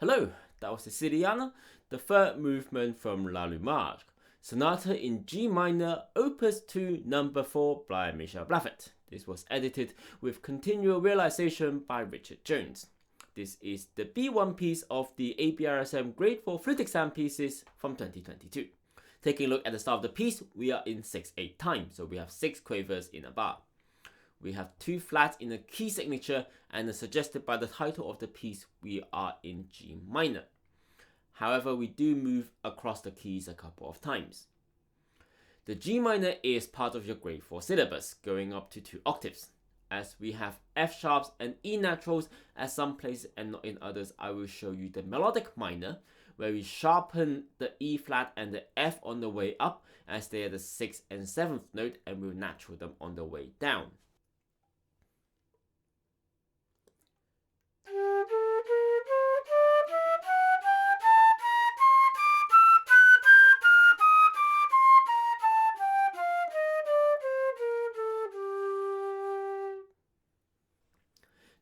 Hello, that was Siciliana, the third movement from La Lumague, Sonata in G minor, Opus 2, No. 4 by Michel Blavet. This was edited with continual realization by Richard Jones. This is the B1 piece of the ABRSM Grade 4 Flute Exam pieces from 2022. Taking a look at the start of the piece, we are in 6/8 time, so we have 6 quavers in a bar. We have 2 flats in a key signature, and as suggested by the title of the piece, we are in G minor. However, we do move across the keys a couple of times. The G minor is part of your grade 4 syllabus, going up to 2 octaves. As we have F sharps and E naturals at some places and not in others, I will show you the melodic minor, where we sharpen the E flat and the F on the way up, as they are the 6th and 7th note, and we'll natural them on the way down.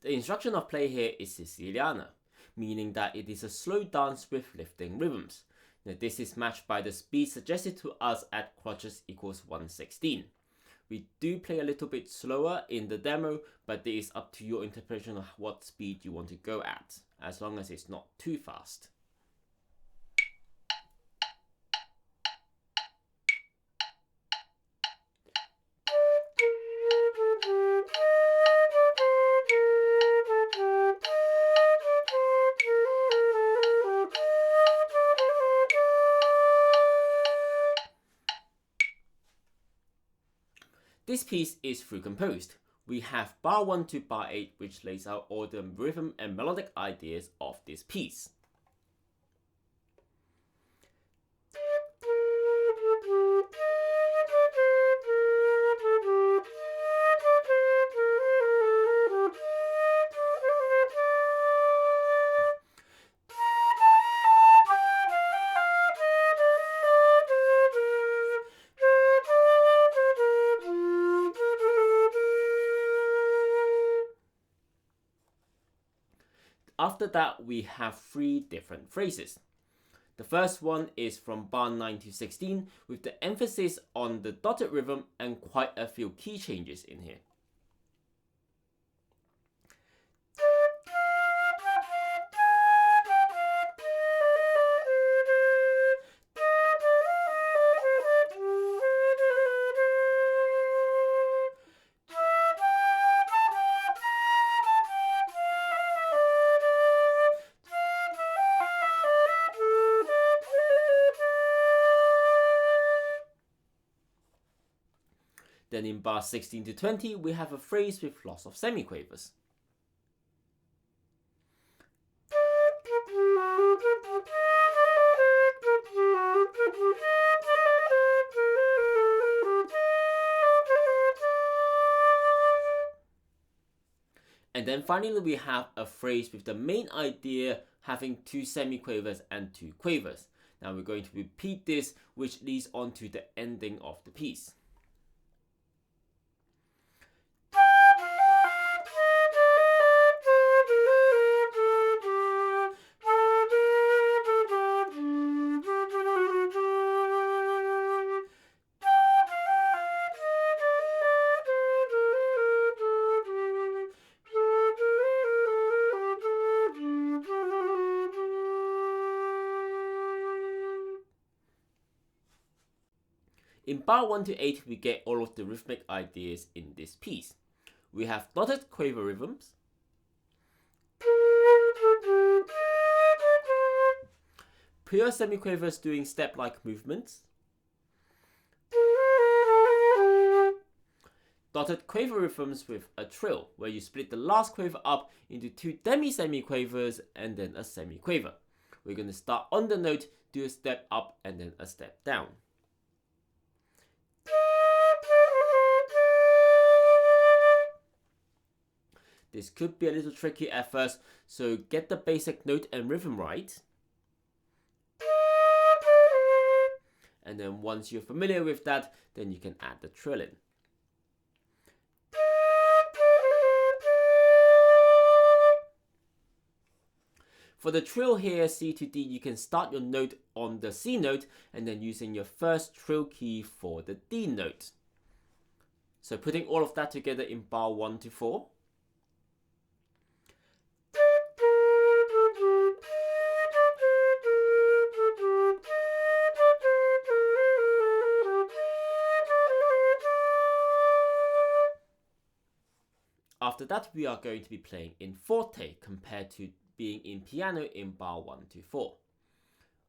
The instruction of play here is Siciliana, meaning that it is a slow dance with lifting rhythms. Now this is matched by the speed suggested to us at crotches equals 1/16. We do play a little bit slower in the demo, but it is up to your interpretation of what speed you want to go at, as long as it's not too fast. This piece is through composed. We have bar 1 to bar 8, which lays out all the rhythm and melodic ideas of this piece. After that, we have 3 different phrases. The first one is from bar 9 to 16, with the emphasis on the dotted rhythm and quite a few key changes in here. Then in bars 16 to 20, we have a phrase with lots of semiquavers. And then finally we have a phrase with the main idea having 2 semiquavers and 2 quavers. Now we're going to repeat this, which leads on to the ending of the piece. In bar 1 to 8, we get all of the rhythmic ideas in this piece. We have dotted quaver rhythms, pure semiquavers doing step-like movements, dotted quaver rhythms with a trill, where you split the last quaver up into 2 demi-semiquavers and then a semiquaver. We're going to start on the note, do a step up and then a step down. This could be a little tricky at first, so get the basic note and rhythm right. And then once you're familiar with that, then you can add the trill in. For the trill here, C to D, you can start your note on the C note and then using your first trill key for the D note. So putting all of that together in bar 1 to 4. After that, we are going to be playing in forte compared to being in piano in bar 1 to 4.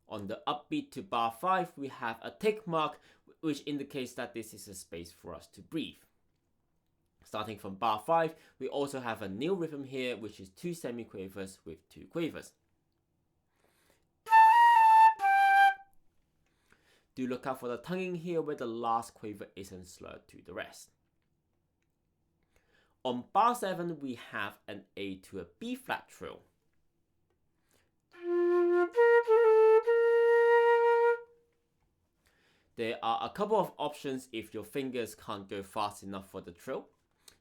On the upbeat to bar 5, we have a tick mark, which indicates that this is a space for us to breathe. Starting from bar 5, we also have a nil rhythm here, which is 2 semiquavers with 2 quavers. Do look out for the tonguing here, where the last quaver isn't slurred to the rest. On bar 7, we have an A to a B flat trill. There are a couple of options if your fingers can't go fast enough for the trill.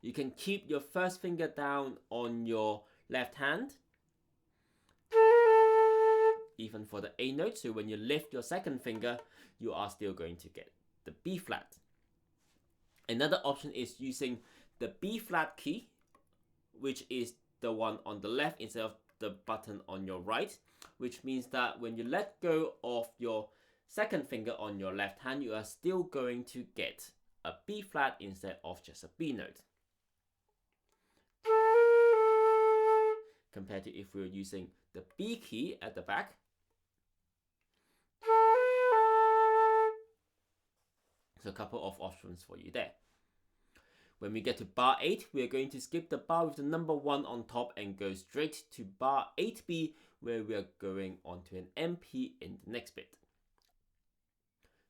You can keep your first finger down on your left hand, even for the A note, so when you lift your second finger, you are still going to get the B flat. Another option is using the B flat key, which is the one on the left instead of the button on your right, which means that when you let go of your second finger on your left hand, you are still going to get a B flat instead of just a B note. Compared to if we were using the B key at the back. So a couple of options for you there. When we get to bar 8, we are going to skip the bar with the number 1 on top and go straight to bar 8B, where we are going on to an MP in the next bit.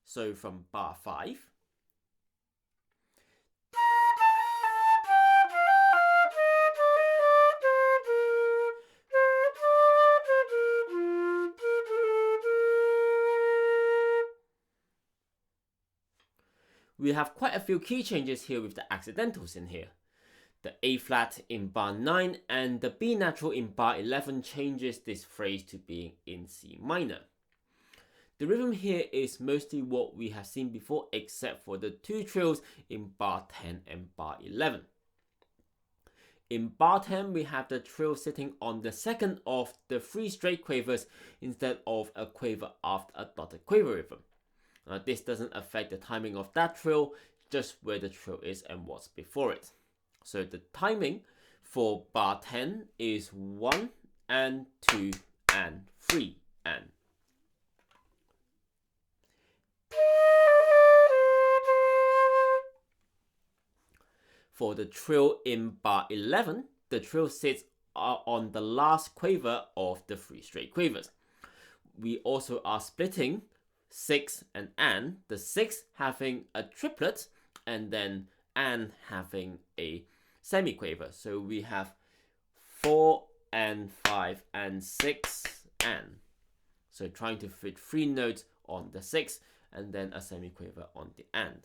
So from bar 5, we have quite a few key changes here with the accidentals in here. The A flat in bar 9 and the B natural in bar 11 changes this phrase to being in C minor. The rhythm here is mostly what we have seen before, except for the 2 trills in bar 10 and bar 11. In bar 10, we have the trill sitting on the second of the 3 straight quavers instead of a quaver after a dotted quaver rhythm. This doesn't affect the timing of that trill, just where the trill is and what's before it. So the timing for bar 10 is 1 and 2 and 3 and. For the trill in bar 11, the trill sits on the last quaver of the 3 straight quavers. We also are splitting 6 and, the 6 having a triplet and then and having a semiquaver. So we have 4 and 5 and 6 and. So trying to fit 3 notes on the 6 and then a semiquaver on the and.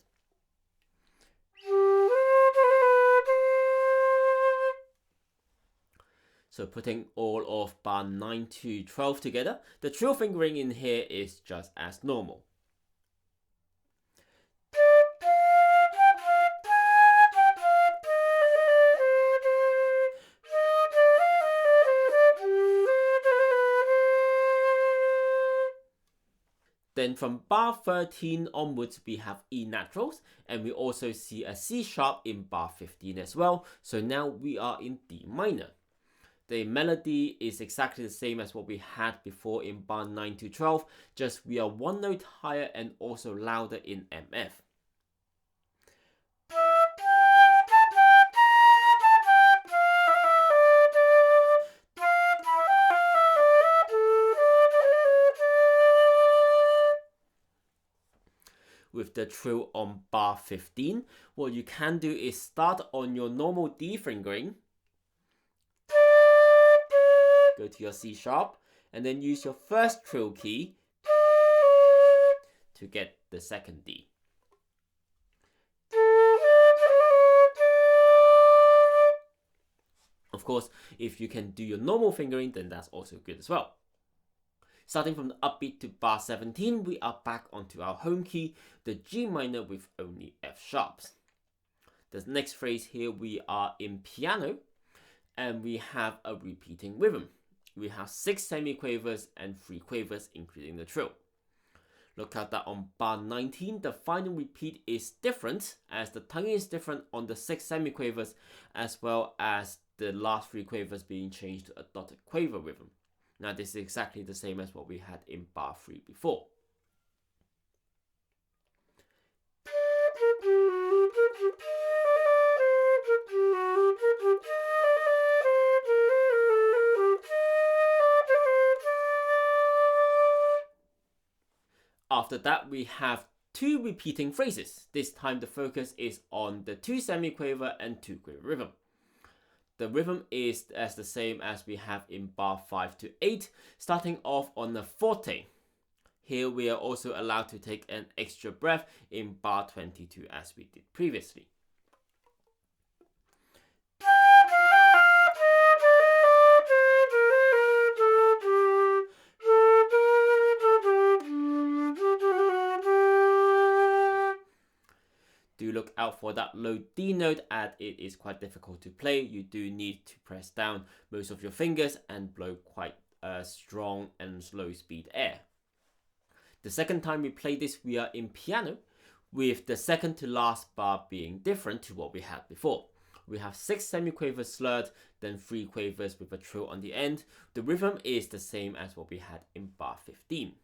So putting all of bar 9 to 12 together, the trill fingering in here is just as normal. Then from bar 13 onwards, we have E naturals, and we also see a C sharp in bar 15 as well. So now we are in D minor. The melody is exactly the same as what we had before in bar 9 to 12, just we are 1 note higher and also louder in MF. With the trill on bar 15, what you can do is start on your normal D fingering, go to your C sharp, and then use your first trill key to get the second D. Of course, if you can do your normal fingering, then that's also good as well. Starting from the upbeat to bar 17, we are back onto our home key, the G minor with only F sharps. The next phrase here, we are in piano, and we have a repeating rhythm. We have 6 semiquavers and 3 quavers, including the trill. Look at that on bar 19, the final repeat is different, as the tongue is different on the 6 semiquavers, as well as the last 3 quavers being changed to a dotted quaver rhythm. Now this is exactly the same as what we had in bar 3 before. After that, we have 2 repeating phrases. This time the focus is on the 2 semiquaver and 2 quaver rhythm. The rhythm is as the same as we have in bar 5 to 8, starting off on the forte. Here we are also allowed to take an extra breath in bar 22 as we did previously. Do look out for that low D note, as it is quite difficult to play. You do need to press down most of your fingers and blow quite strong and slow speed air. The second time we play this, we are in piano, with the second to last bar being different to what we had before. We have 6 semiquavers slurred, then 3 quavers with a trill on the end. The rhythm is the same as what we had in bar 15.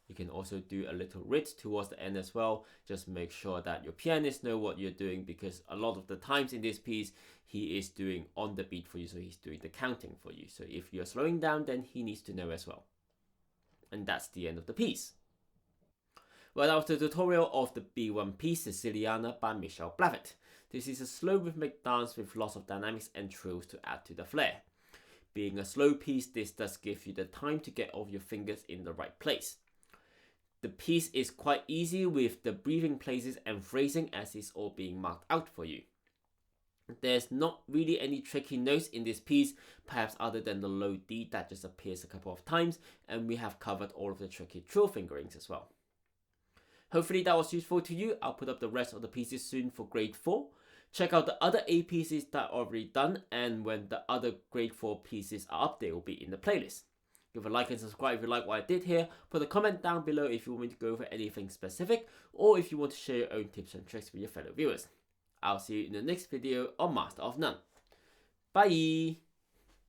You can also do a little rit towards the end as well. Just make sure that your pianist know what you're doing, because a lot of the times in this piece, he is doing on the beat for you, so he's doing the counting for you. So if you're slowing down, then he needs to know as well. And that's the end of the piece. Well, that was the tutorial of the B1 piece, Siciliana by Michel Blavet. This is a slow rhythmic dance with lots of dynamics and trills to add to the flair. Being a slow piece, this does give you the time to get all of your fingers in the right place. The piece is quite easy with the breathing places and phrasing, as it's all being marked out for you. There's not really any tricky notes in this piece, perhaps other than the low D that just appears a couple of times, and we have covered all of the tricky trill fingerings as well. Hopefully that was useful to you. I'll put up the rest of the pieces soon for grade 4. Check out the other A pieces that are already done, and when the other grade 4 pieces are up, they will be in the playlist. Give a like and subscribe if you like what I did here. Put a comment down below if you want me to go over anything specific, or if you want to share your own tips and tricks with your fellow viewers. I'll see you in the next video on Master of None. Bye!